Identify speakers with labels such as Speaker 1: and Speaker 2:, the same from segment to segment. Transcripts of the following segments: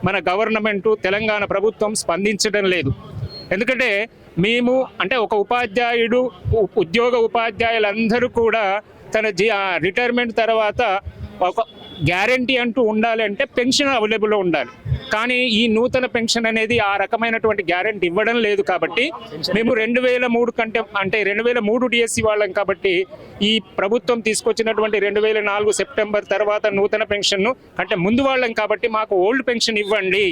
Speaker 1: మన గవర్నమెంటు తెలంగాణ ప్రభుత్వం స్పందించడం లేదు. ఎందుకంటే మేము అంటే ఒక ఉపాధ్యాయుడు ఉద్యోగ ఉపాధ్యాయులందరూ కూడా తన రిటైర్మెంట్ తర్వాత ఒక గ్యారంటీ అంటూ ఉండాలి అంటే పెన్షన్ అవైలబుల్లో ఉండాలి. కానీ ఈ నూతన పెన్షన్ అనేది ఆ రకమైనటువంటి గ్యారంటీ ఇవ్వడం లేదు. కాబట్టి మేము 2003 కంటే అంటే 2003 డిఎస్సి వాళ్ళం. కాబట్టి ఈ ప్రభుత్వం తీసుకొచ్చినటువంటి 2004 సెప్టెంబర్ తర్వాత నూతన పెన్షన్ను అంటే ముందు వాళ్ళం. కాబట్టి మాకు ఓల్డ్ పెన్షన్ ఇవ్వండి,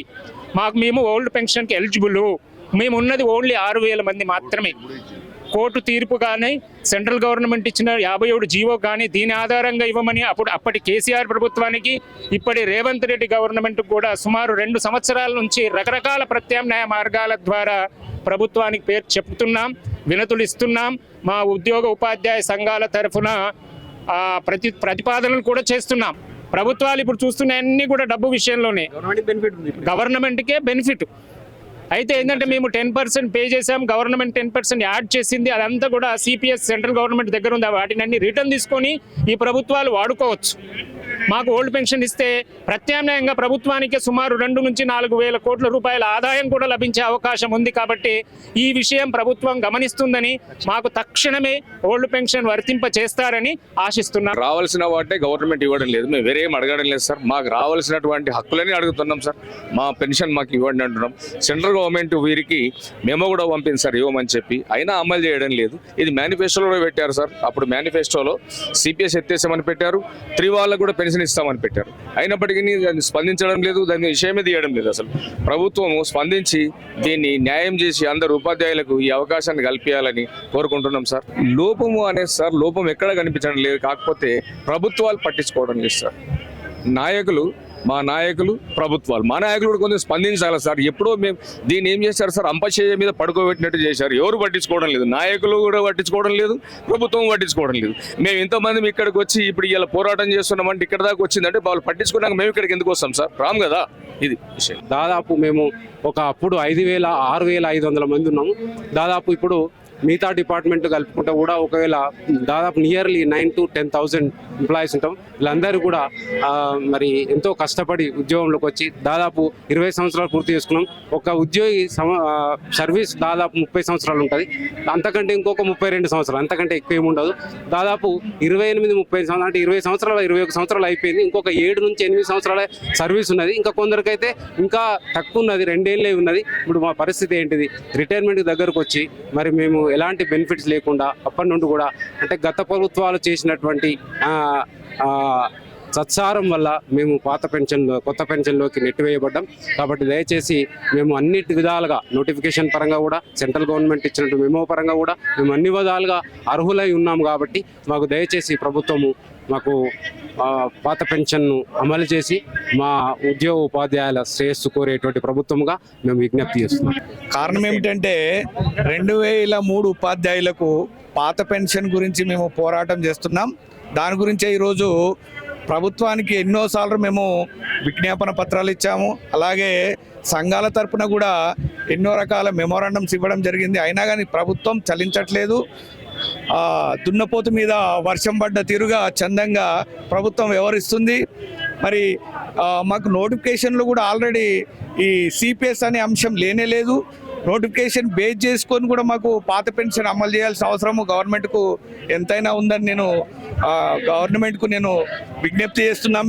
Speaker 1: మేము ఓల్డ్ పెన్షన్కి ఎలిజిబుల్. మేము ఉన్నది ఓన్లీ 6,000 మంది మాత్రమే. కోర్టు తీర్పు కానీ సెంట్రల్ గవర్నమెంట్ ఇచ్చిన 57 జీవో కానీ దీని ఆధారంగా ఇవ్వమని అప్పటి కేసీఆర్ ప్రభుత్వానికి ఇప్పటి రేవంత్ రెడ్డి గవర్నమెంట్ కూడా సుమారు 2 సంవత్సరాల నుంచి రకరకాల ప్రత్యామ్నాయ మార్గాల ద్వారా ప్రభుత్వానికి పేరు చెప్తున్నాం, వినతులు ఇస్తున్నాం. మా ఉద్యోగ ఉపాధ్యాయ సంఘాల తరఫున ప్రతిపాదనలు కూడా చేస్తున్నాం. ప్రభుత్వాలు ఇప్పుడు చూస్తున్న అన్ని కూడా డబ్బు విషయంలోనే గవర్నమెంట్కే బెనిఫిట్. అయితే ఏంటంటే మేము 10% పే చేసాం, గవర్నమెంట్ 10% యాడ్ చేసింది. అదంతా కూడా సిపిఎస్ సెంట్రల్ గవర్నమెంట్ దగ్గర ఉంది. వాటిని అన్ని రిటర్న్ తీసుకొని ఈ ప్రభుత్వాలు వాడుకోవచ్చు. మాకు ఓల్డ్ పెన్షన్ ఇస్తే ప్రత్యామ్నాయంగా ప్రభుత్వానికి సుమారు 2 నుంచి 4 వేల కోట్ల రూపాయల ఆదాయం కూడా లభించే అవకాశం ఉంది. కాబట్టి ఈ విషయం ప్రభుత్వం గమనిస్తుందని మాకు తక్షణమే ఓల్డ్ పెన్షన్ వర్తింప చేస్తారని ఆశిస్తున్నాం.
Speaker 2: రావాల్సిన వాటే గవర్నమెంట్ ఇవ్వడం లేదు, మేము వేరేం అడగడం లేదు సార్. మాకు రావాల్సినటువంటి హక్కులని అడుగుతున్నాం సార్. మా పెన్షన్ మాకు ఇవ్వండి అంటున్నాం. సెంట్రల్ గవర్నమెంట్ వీరికి మేము కూడా పంపింది సార్ ఇవ్వమని చెప్పి, అయినా అమలు చేయడం లేదు. ఇది మేనిఫెస్టోలో పెట్టారు సార్. అప్పుడు మేనిఫెస్టోలో సిపిఎస్ ఎత్తేసామని పెట్టారు, 3 వాళ్ళకు కూడా పెన్షన్ ఇస్తామని పెట్టారు. అయినప్పటికీ దాన్ని స్పందించడం లేదు, దాని విషయమే తీయడం లేదు. అసలు ప్రభుత్వం స్పందించి దీన్ని న్యాయం చేసి అందరు ఉపాధ్యాయులకు ఈ అవకాశాన్ని కల్పించాలని కోరుకుంటున్నాం సార్. లోపము అనేది సార్ లోపం ఎక్కడ కనిపించడం లేదు, కాకపోతే ప్రభుత్వాలు పట్టించుకోవడం లేదు సార్. మా నాయకులు ప్రభుత్వాలు, మా నాయకులు కూడా కొంచెం స్పందించాలి సార్. ఎప్పుడో మేము దీన్ని ఏం చేశారు సార్, అంపశయ్య మీద పడుకోబెట్టినట్టు చేశారు. ఎవరు పట్టించుకోవడం లేదు, నాయకులు కూడా పట్టించుకోవడం లేదు, ప్రభుత్వం పట్టించుకోవడం లేదు. మేము ఇంతమంది ఇక్కడికి వచ్చి ఇప్పుడు ఇలా పోరాటం చేస్తున్నామంటే ఇక్కడ దాకా వచ్చిందంటే వాళ్ళు పట్టించుకున్నాక మేము ఇక్కడికి ఎందుకు వస్తాం సార్? రామ్ కదా ఇది విషయం.
Speaker 3: దాదాపు మేము అప్పుడు 6,500 మంది ఉన్నాము. దాదాపు ఇప్పుడు మిగతా డిపార్ట్మెంట్ కలుపుకుంటే కూడా ఒకవేళ దాదాపు నియర్లీ 9,000 to 10,000 ఎంప్లాయీస్ ఉంటాం. వీళ్ళందరూ కూడా మరి ఎంతో కష్టపడి ఉద్యోగంలోకి వచ్చి దాదాపు 20 సంవత్సరాలు పూర్తి చేసుకున్నాం. ఒక ఉద్యోగి సర్వీస్ దాదాపు 30 సంవత్సరాలు ఉంటుంది, అంతకంటే ఇంకొక 32 సంవత్సరాలు, అంతకంటే ఎక్కువ ఏమి ఉండదు. దాదాపు 28-30 సంవత్సరాలు అంటే 20 సంవత్సరాలు 21 సంవత్సరాలు అయిపోయింది. ఇంకొక 7 నుంచి 8 సంవత్సరాల సర్వీస్ ఉన్నది. ఇంకా కొందరికైతే ఇంకా తక్కువ ఉన్నది, 2 ఏళ్ళే ఉన్నది. ఇప్పుడు మా పరిస్థితి ఏంటిది? రిటైర్మెంట్ దగ్గరకు వచ్చి మరి మేము ఎలాంటి బెనిఫిట్స్ లేకుండా అప్పటి నుండి కూడా అంటే గత ప్రభుత్వాలు చేసినటువంటి సత్సారం వల్ల మేము కొత్త పెన్షన్లోకి నెట్టివేయబడ్డాం. కాబట్టి దయచేసి మేము అన్ని విధాలుగా నోటిఫికేషన్ పరంగా కూడా సెంట్రల్ గవర్నమెంట్ ఇచ్చినట్టు మెమో పరంగా కూడా మేము అన్ని విధాలుగా అర్హులై ఉన్నాము. కాబట్టి మాకు దయచేసి ప్రభుత్వము మాకు పాత పెన్షన్ను అమలు చేసి మా ఉద్యోగ ఉపాధ్యాయుల శ్రేయస్సు కోరేటువంటి ప్రభుత్వంగా మేము విజ్ఞప్తి చేస్తున్నాం.
Speaker 4: కారణం ఏమిటంటే 2003 ఉపాధ్యాయులకు పాత పెన్షన్ గురించి మేము పోరాటం చేస్తున్నాం. దాని గురించే ఈరోజు ప్రభుత్వానికి ఎన్నోసార్లు మేము విజ్ఞాపన పత్రాలు ఇచ్చాము. అలాగే సంఘాల తరపున కూడా ఎన్నో రకాల మెమోరాండమ్స్ ఇవ్వడం జరిగింది. అయినా కానీ ప్రభుత్వం చలించట్లేదు. దున్నపోతు మీద వర్షం పడ్డ తీరుగా చందంగా ప్రభుత్వం వ్యవహరిస్తుంది. మరి మాకు నోటిఫికేషన్లు కూడా ఆల్రెడీ ఈ సిపిఎస్ అనే అంశం లేనే లేదు. నోటిఫికేషన్ బేస్ చేసుకొని కూడా మాకు పాత పెన్షన్ అమలు చేయాల్సిన అవసరము గవర్నమెంట్కు ఎంతైనా ఉందని గవర్నమెంట్కు నేను విజ్ఞప్తి చేస్తున్నాం.